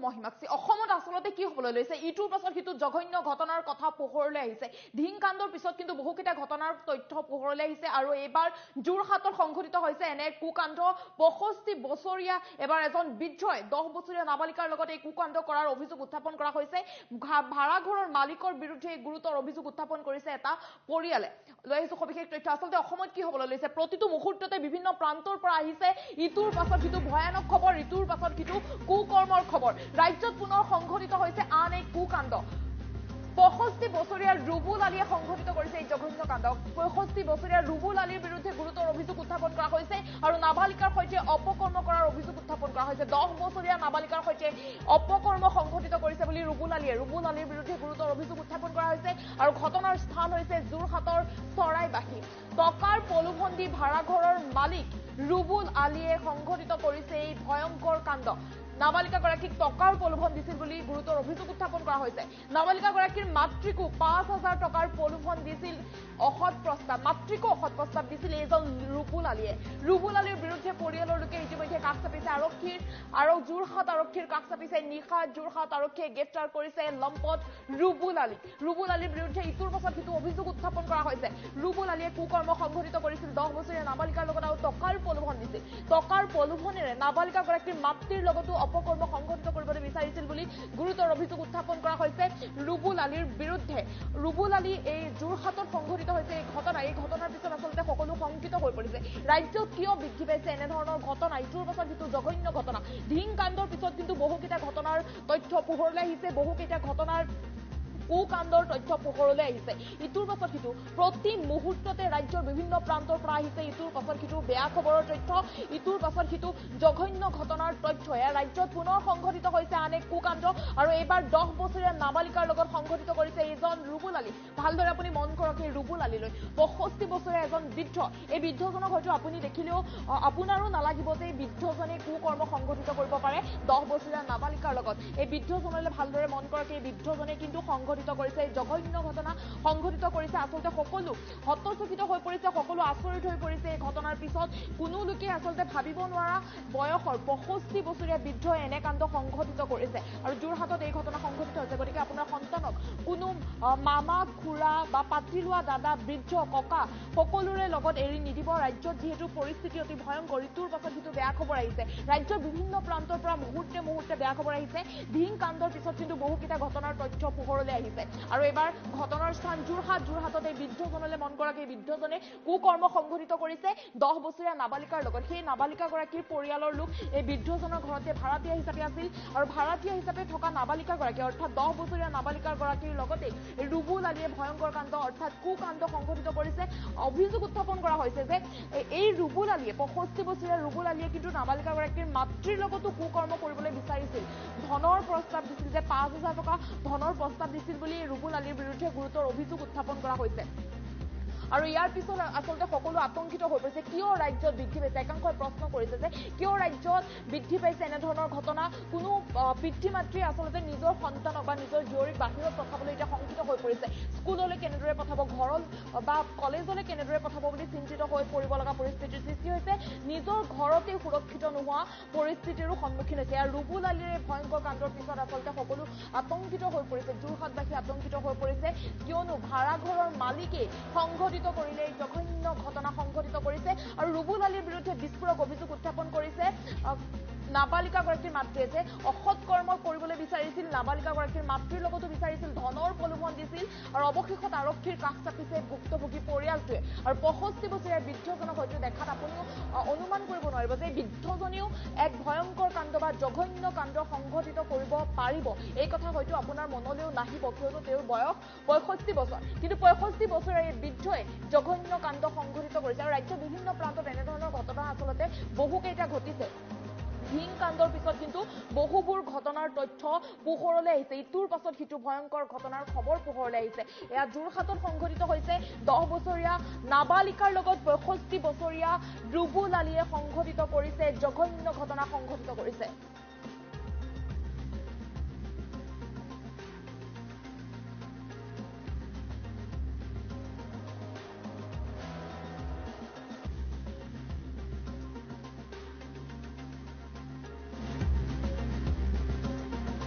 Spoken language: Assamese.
মহিমাক্ষী অসমত আসলতে কি হবলৈ লৈছে ইটোৰ পাছত সিটো জঘন্য ঘটনাৰ কথা পোহৰলৈ আহিছে ধিংকাণ্ডৰ পিছত কিন্তু বহুকেইটা ঘটনাৰ তথ্য পোহৰলৈ আহিছে আৰু এবাৰ যোৰহাটত সংঘটিত হৈছে এনে কুকাণ্ড 65 বছৰীয়া এবাৰ এজন বৃদ্ধই 10 বছৰীয়া নাবালিকাৰ লগত এই কুকাণ্ড কৰাৰ অভিযোগ উত্থাপন কৰা হৈছে ভাড়াঘৰৰ মালিকৰ বিৰুদ্ধে গুৰুতৰ অভিযোগ উত্থাপন কৰিছে এটা পৰিয়ালে লৈ আহিছো সবিশেষ তথ্য আসলতে অসমত কি হবলৈ লৈছে প্ৰতিটো মুহূৰ্ততে বিভিন্ন প্ৰান্তৰ পৰা আহিছে ইটোৰ পাছত সিটো ভয়ানক খবৰ ইটোৰ পাছত সিটো কুকৰ্মৰ খবৰ ৰাজ্যত পুনৰ সংঘটিত হৈছে আন এক কুকাণ্ড 65 বছৰীয়া ৰুবুল আলীয়ে সংঘটিত কৰিছে এই জঘন্য কাণ্ড 65 বছৰীয়া ৰুবুল আলীৰ বিৰুদ্ধে গুৰুতৰ অভিযোগ উত্থাপন কৰা হৈছে আৰু নাবালিকাৰ সৈতে অপকৰ্ম কৰাৰ অভিযোগ উত্থাপন কৰা হৈছে 10 বছৰীয়া নাবালিকাৰ সৈতে অপকৰ্ম সংঘটিত কৰিছে বুলি ৰুবুল আলীৰ বিৰুদ্ধে গুৰুতৰ অভিযোগ উত্থাপন কৰা হৈছে আৰু ঘটনাৰ স্থান হৈছে যোৰহাটৰ চৰাইবাহী টকাৰ প্ৰলোভন দি ভাড়াঘৰৰ মালিক ৰুবুল আলীয়ে সংঘটিত কৰিছে এই ভয়ংকৰ কাণ্ড নাবালিকাগৰাকীক টকাৰ প্ৰলোভন দিছিল বুলি গুৰুতৰ অভিযোগ উত্থাপন কৰা হৈছে নাবালিকাগৰাকীৰ মাতৃকো 5000 টকাৰ প্ৰলোভন দিছিল অসৎ প্ৰস্তাৱ দিছিল এজন ৰুবুল আলীৰ বিৰুদ্ধে পৰিয়ালৰ লোকে ইতিমধ্যে কাষ চাপিছে আৰু যোৰহাট আৰক্ষীৰ কাষ চাপিছে নিশা যোৰহাট আৰক্ষীয়ে গ্ৰেপ্তাৰ কৰিছে লম্পট ৰুবুল আলীৰ বিৰুদ্ধে ইটোৰ পাছত সিটো অভিযোগ উত্থাপন কৰা হৈছে ৰুবুল আলীয়ে কুকৰ্ম সংঘটিত কৰিছিল 10 বছৰীয়া নাবালিকাৰ লগত আৰু টকাৰ প্ৰলোভন দিছিল টকাৰ প্ৰলোভনেৰে নাবালিকাগৰাকীৰ মাতৃৰ লগতো অপকৰ্ম সংঘটিত কৰিবলৈ বিচাৰিছিল বুলি গুৰুতৰ অভিযোগ উত্থাপন কৰা হৈছে ৰুবুল আলীৰ বিৰুদ্ধে ৰুবুল আলী এই যোৰহাটত সংঘটিত হৈছে এই ঘটনাৰ পিছত আসলতে সকলো শংকিত হৈ পৰিছে ৰাজ্যত কিয় বৃদ্ধি পাইছে এনেধৰণৰ ঘটনা ইটোৰ পাছত সিটো জঘন্য ঘটনা ধিংকাণ্ডৰ পিছত কিন্তু বহুকেইটা ঘটনাৰ তথ্য পোহৰলৈ আহিছে বহুকেইটা ঘটনাৰ কুকাণ্ডৰ তথ্য পোহৰলৈ আহিছে ইটোৰ পাছত সিটো প্ৰতি মুহূৰ্ততে ৰাজ্যৰ বিভিন্ন প্ৰান্তৰ পৰা আহিছে ইটোৰ পাছত সিটো বেয়া খবৰৰ তথ্য ইটোৰ পাছত সিটো জঘন্য ঘটনাৰ তথ্য ৰাজ্যত পুনৰ সংঘটিত হৈছে আন এক কুকাণ্ড আৰু এইবাৰ 10 বছৰীয়া নাবালিকাৰ লগত সংঘটিত কৰিছে এজন ৰুবুল আলী ভালদৰে আপুনি মন কৰক এই ৰুবুল আলীলৈ 65 বছৰীয়া এজন বৃদ্ধ এই বৃদ্ধজনক হয়তো আপুনি দেখিলেও আপোনাৰো নালাগিব যে এই বৃদ্ধজনে কুকৰ্ম সংঘটিত কৰিব পাৰে 10 বছৰীয়া নাবালিকাৰ লগত এই বৃদ্ধজনলৈ ভালদৰে মন কৰক এই বৃদ্ধজনে কিন্তু সংঘটিত কৰিছে জঘন্য ঘটনা সংঘটিত কৰিছে আসলতে সকলো হতচকিত হৈ পৰিছে সকলো আচৰিত হৈ পৰিছে এই ঘটনাৰ পিছত কোনো লোকে আসলতে ভাবিব নোৱাৰা বয়সৰ 65 বছৰীয়া বৃদ্ধই এনে কাণ্ড সংঘটিত কৰিছে আৰু যোৰহাটত এই ঘটনা সংঘটিত হৈছে গতিকে আপোনাৰ সন্তানক কোনো মামা খুৰা বা পাত্ৰী লোৱা দাদা বৃদ্ধ ককা সকলোৰে লগত এৰি নিদিব ৰাজ্যত যিহেতু পৰিস্থিতি অতি ভয়ংকৰ ইটোৰ পাছত সিটো বেয়া খবৰ আহিছে ৰাজ্যৰ বিভিন্ন প্ৰান্তৰ পৰা মুহূৰ্তে বেয়া খবৰ আহিছে ধিংকাণ্ডৰ পিছত কিন্তু বহুকেইটা ঘটনাৰ তথ্য পোহৰলৈ আহিছে আৰু এবাৰ ঘটনাৰ স্থান যোৰহাটত এই বৃদ্ধজনলৈ মন কৰক এই বৃদ্ধজনে কুকৰ্ম সংঘটিত কৰিছে 10 বছৰীয়া নাবালিকাৰ লগত সেই নাবালিকাগৰাকীৰ পৰিয়ালৰ লোক এই বৃদ্ধজনৰ ঘৰতে ভাড়াতীয়া হিচাপে আছিল আৰু ভাড়াতীয়া হিচাপে থকা নাবালিকাগৰাকী অৰ্থাৎ 10 বছৰীয়া নাবালিকাগৰাকীৰ লগতে ৰুবুল আলীয়ে ভয়ংকৰ কাণ্ড অৰ্থাৎ কুকাণ্ড সংঘটিত কৰিছে অভিযোগ উত্থাপন কৰা হৈছে যে এই ৰুবুল আলীয়ে 65 বছৰীয়া ৰুবুল আলীয়ে কিন্তু নাবালিকাগৰাকীৰ মাতৃৰ লগতো কুকৰ্ম কৰিবলৈ বিচাৰিছিল ধনৰ প্ৰস্তাৱ দিছিল যে 5000 টকা ধনৰ প্ৰস্তাৱ দিছিল বুলি ৰুবুল আলীৰ বিৰুদ্ধে গুৰুতৰ অভিযোগ উত্থাপন কৰা হৈছে আৰু ইয়াৰ পিছত আসলতে সকলো আতংকিত হৈ পৰিছে কিয় ৰাজ্যত বৃদ্ধি পাইছে একাংশই প্ৰশ্ন কৰিছে যে কিয় ৰাজ্যত বৃদ্ধি পাইছে এনেধৰণৰ ঘটনা কোনো পিতৃ মাতৃয়ে আসলতে নিজৰ সন্তানক বা নিজৰ জীয়ৰীক বাহিৰত পঠাবলৈ এতিয়া শংকিত হৈ পৰিছে স্কুললৈ কেনেদৰে পঠাব ঘৰত বা কলেজলৈ কেনেদৰে পঠাব বুলি চিন্তিত হৈ পৰিব লগা পৰিস্থিতিৰ সৃষ্টি হৈছে নিজৰ ঘৰতে সুৰক্ষিত নোহোৱা পৰিস্থিতিৰো সন্মুখীন হৈছে আৰু ৰুবুল আলীৰ ভয়ংকৰ কাণ্ডৰ পিছত আসলতে সকলো আতংকিত হৈ পৰিছে যোৰহাটবাসী আতংকিত হৈ পৰিছে কিয়নো ভাড়াঘৰৰ মালিকে সংঘটিত কৰিলে জঘন্য ঘটনা সংঘটিত কৰিছে আৰু ৰুবুল আলীৰ বিৰুদ্ধে বিস্ফোৰক অভিযোগ উত্থাপন কৰিছে নাবালিকাগৰাকীৰ মাতৃয়ে যে অসৎ কৰ্ম কৰিবলৈ বিচাৰিছিল নাবালিকাগৰাকীৰ মাতৃৰ লগতো বিচাৰিছিল ধনৰ প্ৰলোভন দিছিল আৰু অৱশেষত আৰক্ষীৰ কাষ চাপিছে ভুক্তভোগী পৰিয়ালটোৱে আৰু 65 বছৰীয়া বৃদ্ধজনক হয়তো দেখাত আপুনিও অনুমান কৰিব নোৱাৰিব যে বৃদ্ধজনেও এক ভয়ংকৰ কাণ্ড বা জঘন্য কাণ্ড সংঘটিত কৰিব পাৰিব এই কথা হয়তো আপোনাৰ মনলৈও নাহিব কিয়নো তেওঁৰ বয়স 65 বছৰ কিন্তু 65 বছৰীয়া এই বৃদ্ধই জঘন্য কাণ্ড সংঘটিত কৰিছে আৰু ৰাজ্যৰ বিভিন্ন প্ৰান্তত এনেধৰণৰ ঘটনা আসলতে বহুকেইটা ঘটিছে ধিংকাণ্ডৰ পিছত কিন্তু বহুবোৰ ঘটনাৰ তথ্য পোহৰলৈ আহিছে ইটোৰ পাছত সিটো ভয়ংকৰ ঘটনাৰ খবৰ পোহৰলৈ আহিছে এয়া যোৰহাটত সংঘটিত হৈছে 10 বছৰীয়া নাবালিকাৰ লগত 65 বছৰীয়া ৰুবুল আলীয়ে সংঘটিত কৰিছে জঘন্য ঘটনা সংঘটিত কৰিছে